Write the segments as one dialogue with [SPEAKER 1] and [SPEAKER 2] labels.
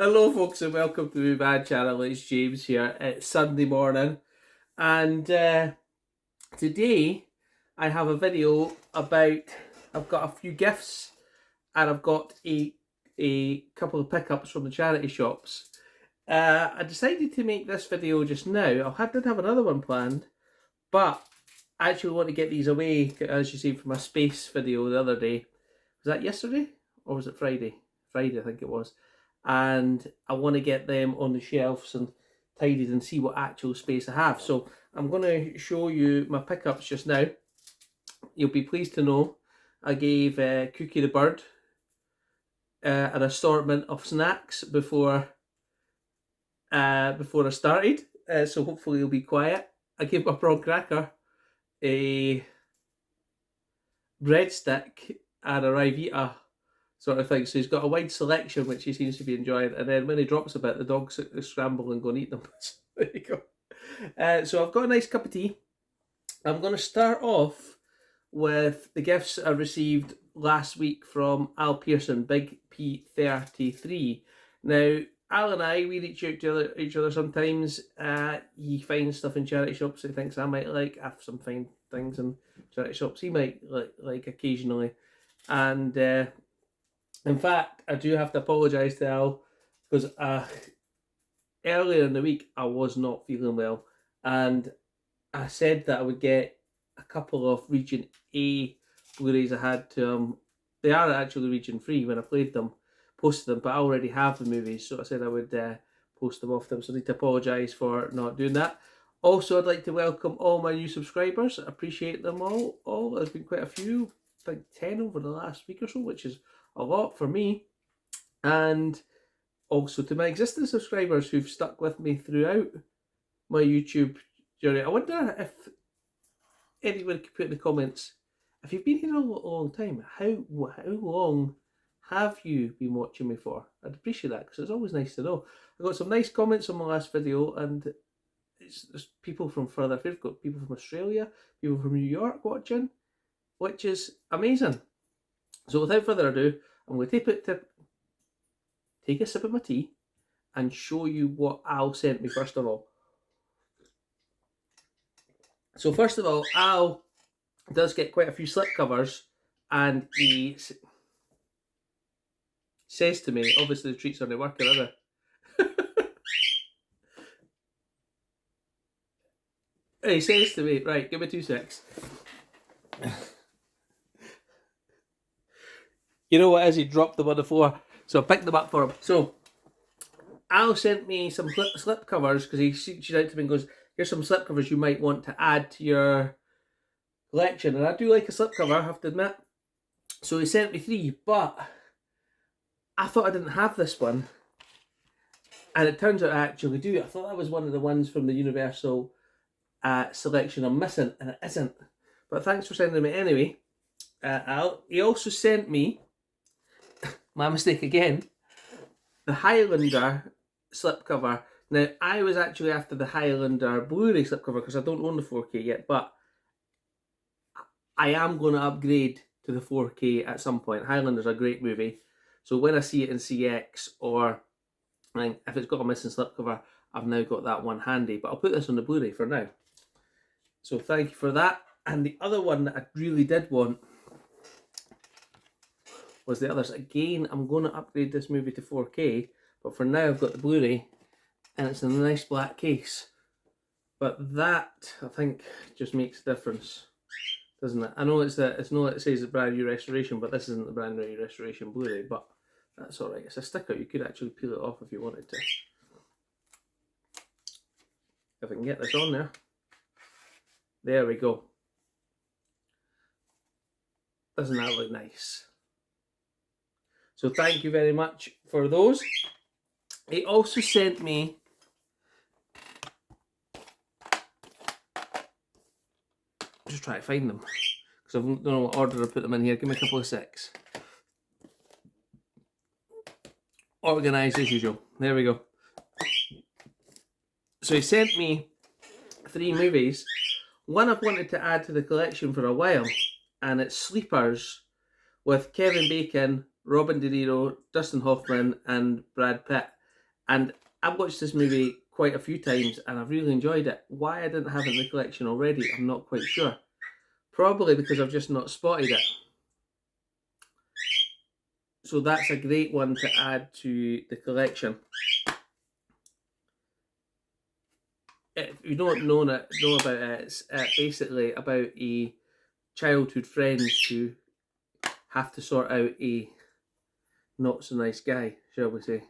[SPEAKER 1] Hello, folks, and welcome to the Bad Channel. It's James here. It's Sunday morning, and today I have a video about. I've got a few gifts, and I've got a couple of pickups from the charity shops. I decided to make this video just now. Did have another one planned, but I actually want to get these away, as you see from my space video the other day. Was that yesterday or was it Friday? Friday, I think it was. And I want to get them on the shelves and tidied and see what actual space I have. So I'm going to show you my pickups just now. You'll be pleased to know I gave Cookie the bird an assortment of snacks before I started. So hopefully he'll be quiet. I gave my prawn cracker a breadstick and a Ryvita sort of thing. So he's got a wide selection, which he seems to be enjoying. And then when he drops a bit, the dogs scramble and go and eat them. So there you go. So I've got a nice cup of tea. I'm going to start off with the gifts I received last week from Al Pearson, Big P33. Now, Al and I, we reach out to each other sometimes. He finds stuff in charity shops that he thinks I might like. I have some fine things in charity shops he might like occasionally. And in fact, I do have to apologise to Al because earlier in the week I was not feeling well, and I said that I would get a couple of Region A Blu-rays I had to they are actually Region Free when I played them, posted them, but I already have the movies, so I said I would post them off them, so I need to apologise for not doing that. Also, I'd like to welcome all my new subscribers. I appreciate them all. There's been quite a few, I think 10 over the last week or so, which is a lot for me. And also to my existing subscribers who've stuck with me throughout my YouTube journey. I wonder if anyone could put in the comments, if you've been here a long time, how long have you been watching me for? I'd appreciate that, because it's always nice to know. I got some nice comments on my last video, and there's people from further afield. I've got people from Australia, people from New York watching, which is amazing. So without further ado, I'm going to take a sip of my tea and show you what Al sent me first of all. So first of all, Al does get quite a few slipcovers, and he says to me, obviously the treats aren't working, are they? He says to me, right, give me 2 secs. You know what, as he dropped them on the floor, so I picked them up for him. So Al sent me some slip covers, because he reached out to me and goes, here's some slip covers you might want to add to your collection. And I do like a slip cover, I have to admit. So he sent me 3, but I thought I didn't have this one. And it turns out I actually do. I thought that was one of the ones from the Universal selection I'm missing, and it isn't. But thanks for sending me anyway, Al. He also sent me, my mistake again, the Highlander slipcover. Now, I was actually after the Highlander Blu-ray slipcover because I don't own the 4K yet, but I am going to upgrade to the 4K at some point. Highlander's a great movie, so when I see it in CX, or if it's got a missing slipcover, I've now got that one handy. But I'll put this on the Blu-ray for now. So thank you for that. And the other one that I really did want was the others. Again, I'm going to upgrade this movie to 4K, but for now I've got the Blu-ray, and it's in a nice black case. But that, I think, just makes a difference, doesn't it? I know it says it's brand new restoration, but this isn't the brand new restoration Blu-ray, but that's alright. It's a sticker. You could actually peel it off if you wanted to. If I can get this on there. There we go. Doesn't that look nice? So thank you very much for those. He also sent me just try to find them, because I don't know what order I put them in here. Give me a couple of secs. Organised as usual. There we go. So he sent me 3 movies. One I've wanted to add to the collection for a while, and it's Sleepers with Kevin Bacon, Robin De Niro, Dustin Hoffman and Brad Pitt. And I've watched this movie quite a few times and I've really enjoyed it. Why I didn't have it in the collection already, I'm not quite sure. Probably because I've just not spotted it. So that's a great one to add to the collection. If you don't know about it, it's basically about a childhood friends who have to sort out a not so nice guy, shall we say,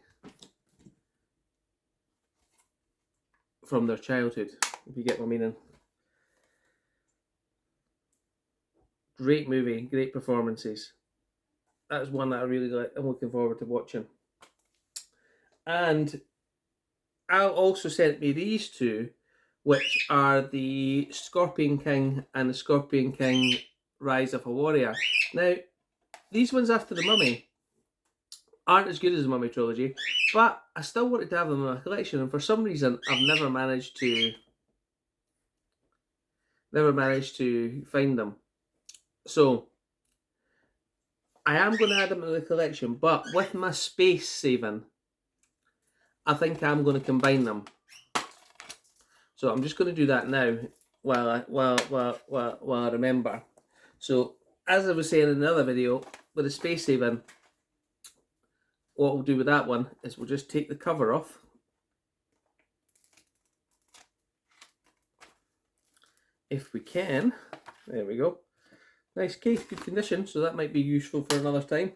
[SPEAKER 1] from their childhood, if you get my meaning. Great movie, great performances. That's one that I really like. I'm looking forward to watching. And Al also sent me these two, which are the Scorpion King and the Scorpion King Rise of a Warrior. Now, these ones after the Mummy aren't as good as the Mummy trilogy, but I still wanted to have them in my collection, and for some reason I've never managed to find them. So I am going to add them to the collection, but with my space saving, I think I'm going to combine them. So I'm just going to do that now while I remember. So as I was saying in another video, with the space saving, what we'll do with that one is we'll just take the cover off. If we can. There we go. Nice case, good condition, so that might be useful for another time.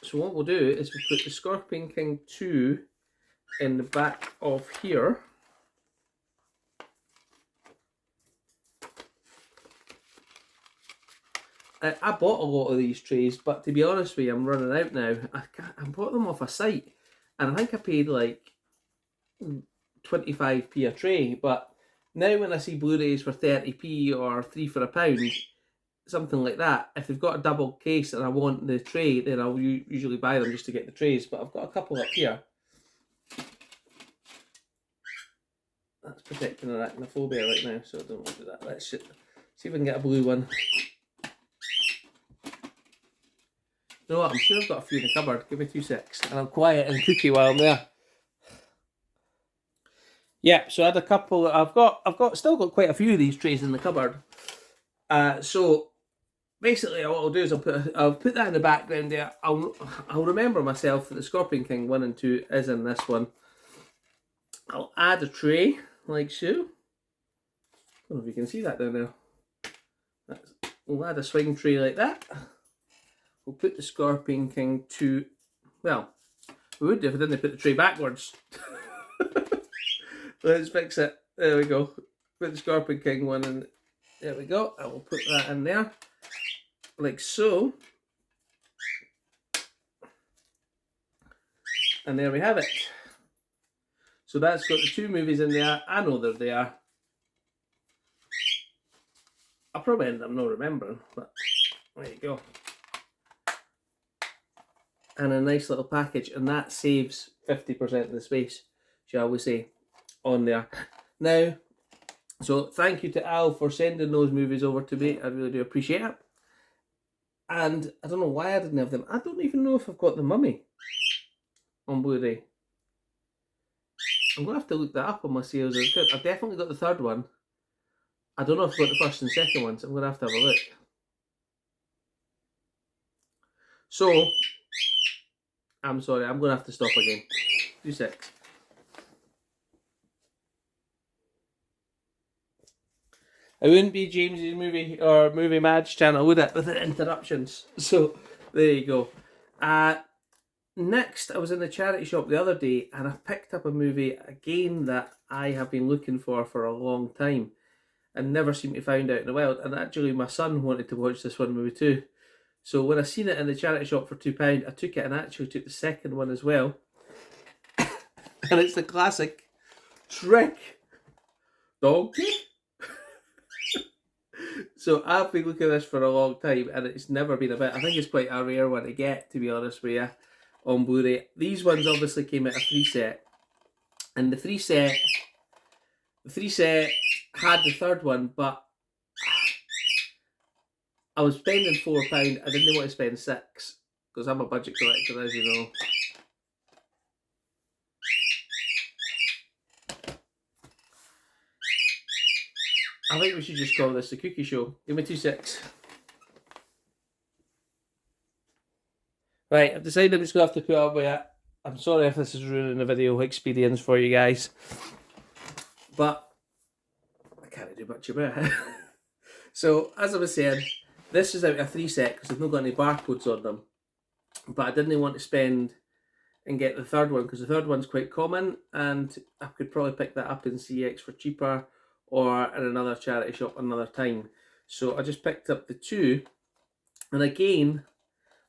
[SPEAKER 1] So what we'll do is we'll put the Scorpion King 2 in the back of here. I bought a lot of these trays, but to be honest with you, I'm running out now. I bought them off a site, and I think I paid like 25p a tray, but now when I see Blu-rays for 30p or 3 for £1, something like that, if they've got a double case and I want the tray, then I'll usually buy them just to get the trays, but I've got a couple up here. That's protecting arachnophobia right now, so I don't want to do that. Let's see if we can get a blue one. You know what, I'm sure I've got a few in the cupboard. Give me 2 secs, and I'll quiet and cookie while I'm there. Yeah, so I had a couple. I've still got quite a few of these trays in the cupboard. So basically, what I'll do is I'll put that in the background there. I'll remember myself that the Scorpion King 1 and 2 is in this one. I'll add a tray like so. I don't know if you can see that down there. We'll add a swing tray like that. We'll put the Scorpion King 2. Well, we would if I didn't put the tray backwards. Let's fix it. There we go. Put the Scorpion King 1 in. There we go. I will put that in there. Like so. And there we have it. So that's got the 2 movies in there. I know they're there. I'll probably end up not remembering, but there you go. And a nice little package, and that saves 50% of the space, shall we say, on there. Now, so thank you to Al for sending those movies over to me. I really do appreciate it. And I don't know why I didn't have them. I don't even know if I've got The Mummy on Blu-ray. I'm going to have to look that up on my sales. I've definitely got the third one. I don't know if I've got the first and second ones. I'm going to have a look. So, I'm sorry, I'm going to have to stop again. 2 secs. It wouldn't be James's movie Madge channel, would it? With the interruptions. So, there you go. Next, I was in the charity shop the other day and I picked up a movie again that I have been looking for a long time and never seem to find out in the wild. And actually, my son wanted to watch this one movie too. So when I seen it in the charity shop for £2, I took it and actually took the second one as well. And it's the classic Shrek Donkey. So I've been looking at this for a long time and it's never been a bit. I think it's quite a rare one to get, to be honest with you, on Blu-ray. These ones obviously came out a 3-set. And the 3-set had the third one, but I was spending £4. I didn't want to spend £6 because I'm a budget collector, as you know. I think we should just call this the cookie show. Give me 2 secs. Right, I've decided I'm just going to have to put up with it. I'm sorry if this is ruining the video experience for you guys. But I can't do much about it. So, as I was saying, this is out of 3 sets because I've not got any barcodes on them. But I didn't want to spend and get the third one because the third one's quite common and I could probably pick that up in CX for cheaper or in another charity shop another time. So I just picked up the 2, and again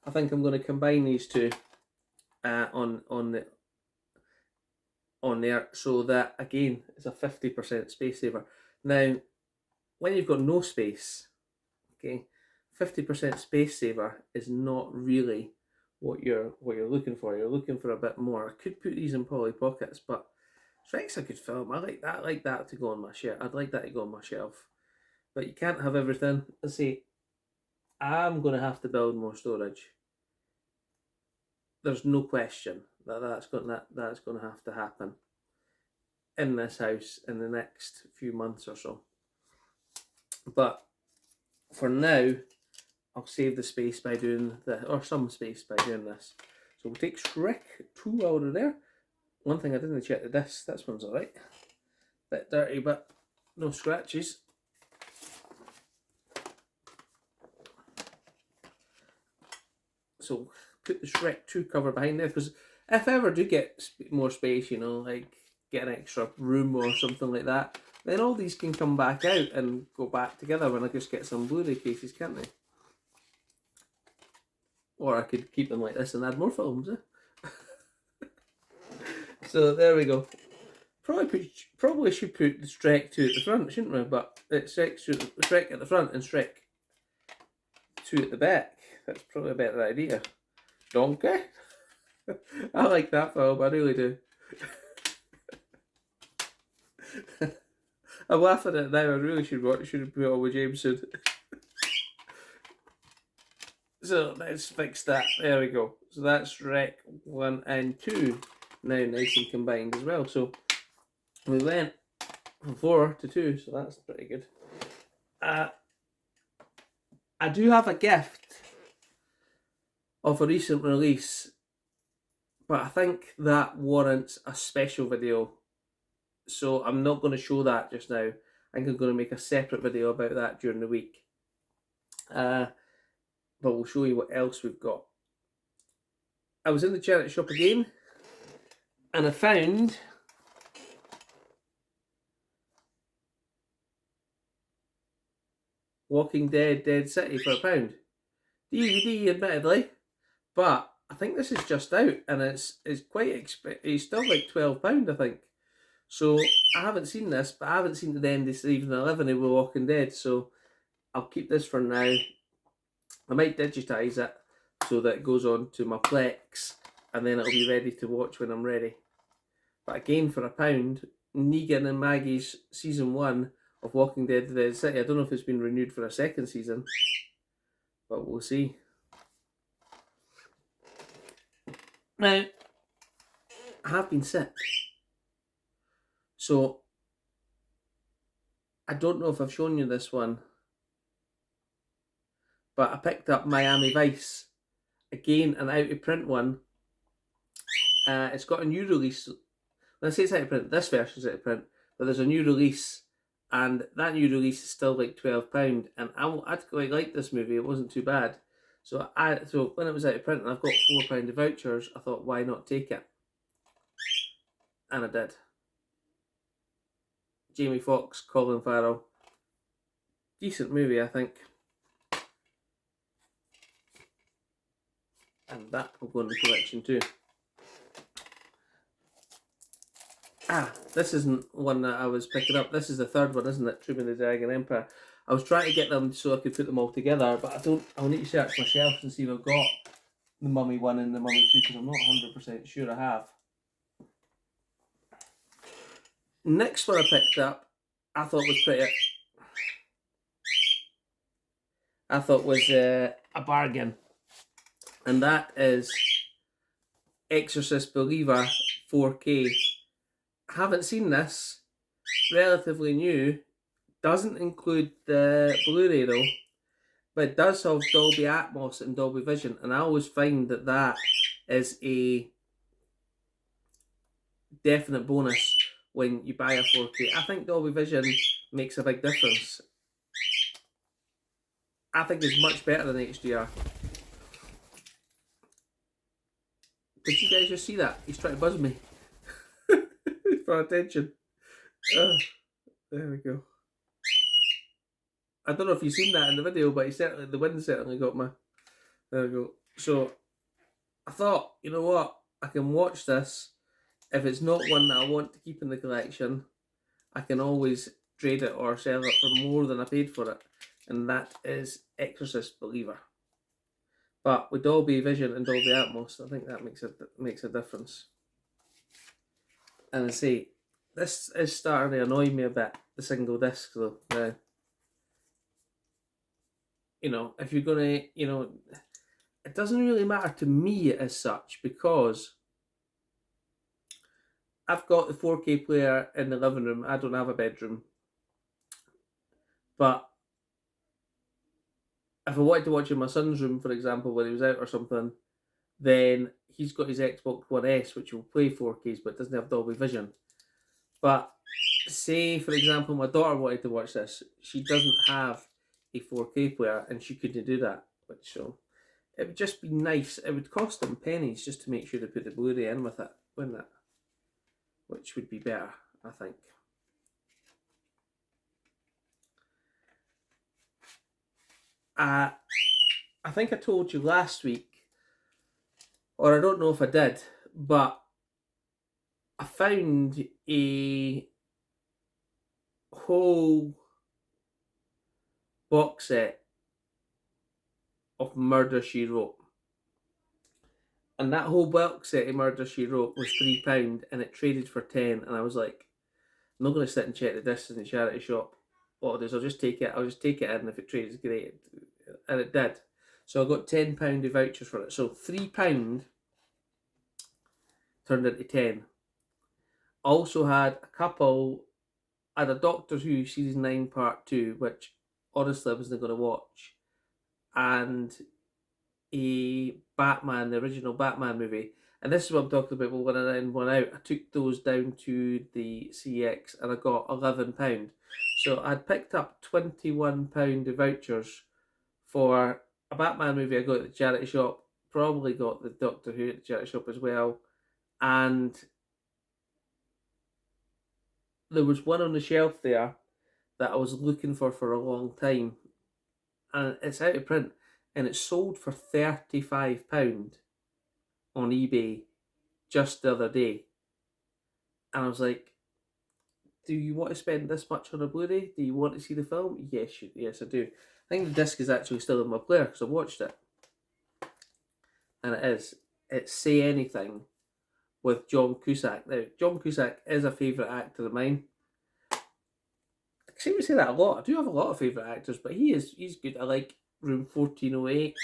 [SPEAKER 1] I think I'm going to combine these 2 on there, so that again is a 50% space saver. Now when you've got no space, okay, 50% space saver is not really what you're looking for. You're looking for a bit more. I could put these in Polly Pockets, but Shrek's a good film. I like that. To go on my shelf. I'd like that to go on my shelf. But you can't have everything. I say, I'm going to have to build more storage. There's no question that that's going to have to happen in this house in the next few months or so. But for now, I'll save the space by doing this, or some space by doing this. So we'll take Shrek 2 out of there. One thing I didn't check the disc. This one's alright. Bit dirty, but no scratches. So put the Shrek 2 cover behind there, because if I ever do get more space, you know, like get an extra room or something like that, then all these can come back out and go back together when I just get some Blu-ray cases, can't they? Or I could keep them like this and add more films, eh? So there we go. Probably should put the Shrek 2 at the front, shouldn't we? But it's Shrek at the front and Shrek 2 at the back. That's probably a better idea. Donkey? I like that film, I really do. I'm laughing at it now. I really should put it on with Jameson. So let's fix that. There we go. So that's Shrek 1 and 2 now nice and combined as well. So we went from 4 to 2, so that's pretty good. I do have a gift of a recent release, but I think that warrants a special video. So I'm not going to show that just now. I think I'm going to make a separate video about that during the week. But we'll show you what else we've got. I was in the charity shop again, and I found Walking Dead Dead City for £1. DVD, admittedly, but I think this is just out, and it's quite expensive. It's still like £12, I think. So I haven't seen this, but I haven't seen the end of season 11 of Walking Dead, so I'll keep this for now. I might digitise it so that it goes on to my Plex, and then it'll be ready to watch when I'm ready. But again, for £1, Negan and Maggie's season 1 of Walking Dead Dead City. I don't know if it's been renewed for a second season, but we'll see. Now, I have been sick, so I don't know if I've shown you this one, but I picked up Miami Vice, again an out of print one. It's got a new release. When I say it's out of print, this version's out of print, but there's a new release, and that new release is still like £12, and I'd quite like this movie. It wasn't too bad. So when it was out of print and I've got £4 of vouchers, I thought, why not take it? And I did. Jamie Foxx, Colin Farrell. Decent movie, I think. And that will go in the collection too. This isn't one that I was picking up. This is the third one, isn't it? True the Dragon Empire. I was trying to get them so I could put them all together, but I'll need to search my shelves and see if I've got the Mummy 1 and the Mummy 2, because I'm not 100% sure I have. Next one I picked up, I thought was a bargain, and that is Exorcist Believer 4K. I haven't seen this, relatively new, Doesn't include the Blu-ray though, but it does have Dolby Atmos and Dolby Vision, and I always find that that is a definite bonus when you buy a 4K. I think Dolby Vision makes a big difference. I think it's much better than HDR. Did you guys just see that? He's trying to buzz me for attention. There we go. I don't know if you've seen that in the video, but the wind certainly got me. There we go. So I thought, you know what? I can watch this. If it's not one that I want to keep in the collection, I can always trade it or sell it for more than I paid for it. And that is Exorcist Believer. But with Dolby Vision and Dolby Atmos, I think that makes a difference. And I say, this is starting to annoy me a bit, the single disc though. You know, if you're gonna, you know, it doesn't really matter to me as such, because I've got the 4K player in the living room. I don't have a bedroom. But if I wanted to watch in my son's room, for example, when he was out or something, then he's got his Xbox One S, which will play 4Ks, but doesn't have Dolby Vision. But say, for example, my daughter wanted to watch this. She doesn't have a 4K player, and she couldn't do that. Which, so it would just be nice. It would cost them pennies just to make sure they put the Blu-ray in with it, wouldn't it? Which would be better, I think. I think I told you last week, or I don't know if I did, but I found a whole box set of Murder, She Wrote. And that whole box set of Murder, She Wrote was £3 and it traded for 10. And I was like, I'm not going to sit and check the discs in the charity shop. What I'll do is I'll just take it in. If it trades, great. And it did. So I got £10 of vouchers for it. So £3 turned into 10. Also had a couple. I had a Doctor Who Season 9 Part 2, which honestly I wasn't going to watch. And a Batman, the original Batman movie. And this is what I'm talking about, one in, one out. I took those down to the CX and I got £11. So I'd picked up £21 of vouchers for a Batman movie I got at the charity shop. Probably got the Doctor Who at the charity shop as well. And there was one on the shelf there that I was looking for a long time. And it's out of print. And it's sold for £35 on eBay just the other day. And I was like, do you want to spend this much on a Blu-ray? Do you want to see the film? Yes, I do. I think the disc is actually still in my player because I watched it. And it is. It's Say Anything with John Cusack. Now, John Cusack is a favourite actor of mine. I seem to say that a lot. I do have a lot of favourite actors, but he's good. I like Room 1408,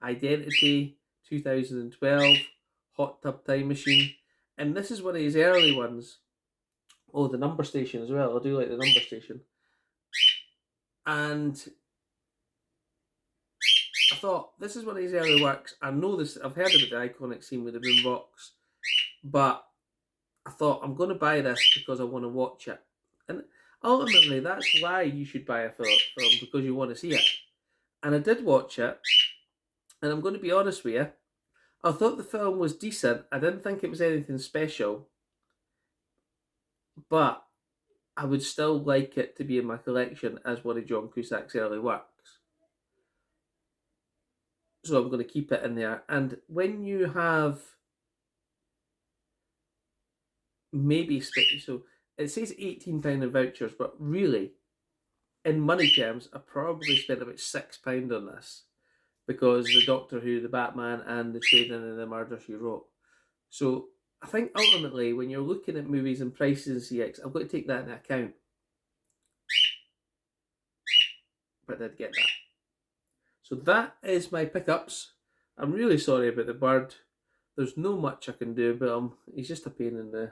[SPEAKER 1] Identity, 2012, Hot Tub Time Machine. And this is one of his early ones. Oh, The Number Station as well. I do like The Number Station. And I thought, this is one of his early works. I know this, I've heard about the iconic scene with the boombox, but I thought, I'm going to buy this because I want to watch it. And ultimately, that's why you should buy a film, because you want to see it. And I did watch it, and I'm going to be honest with you, I thought the film was decent. I didn't think it was anything special, but I would still like it to be in my collection as one of John Cusack's early works. So I'm going to keep it in there. And when you have maybe, so it says £18 in vouchers, but really, in money terms, I probably spent about £6 on this because the Doctor Who, the Batman, and the Trading and the Murder, She Wrote. So I think ultimately, when you're looking at movies and prices in CX, I've got to take that into account. But I did get that. So that is my pickups. I'm really sorry about the bird. There's no much I can do about him. He's just a pain in the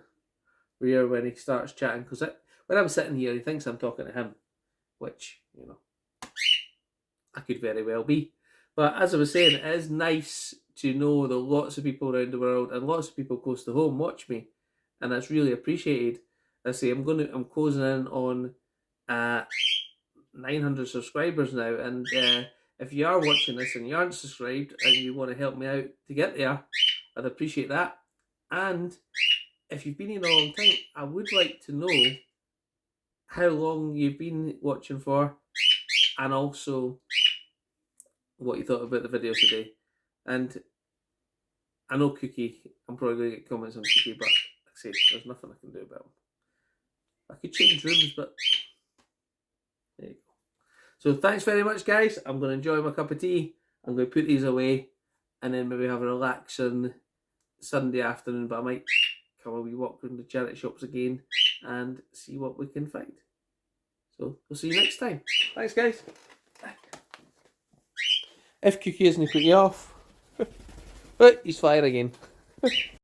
[SPEAKER 1] rear when he starts chatting. Because when I'm sitting here, he thinks I'm talking to him. which, you know, I could very well be. But as I was saying, it is nice to know that lots of people around the world and lots of people close to home watch me, and that's really appreciated. I say I'm closing in on 900 subscribers now, and if you are watching this and you aren't subscribed and you want to help me out to get there, I'd appreciate that. And if you've been here a long time, I would like to know how long you've been watching for, and also what you thought about the video today. And I know Cookie, I'm probably going to get comments on Cookie, but like I say, there's nothing I can do about him. I could change rooms, but there you go. So thanks very much, guys. I'm going to enjoy my cup of tea. I'm going to put these away and then maybe have a relaxing Sunday afternoon, but I might come a wee walk around the charity shops again and see what we can find. So we'll see you next time. Thanks, guys. If Cookie isn't put you off, but he's fire again.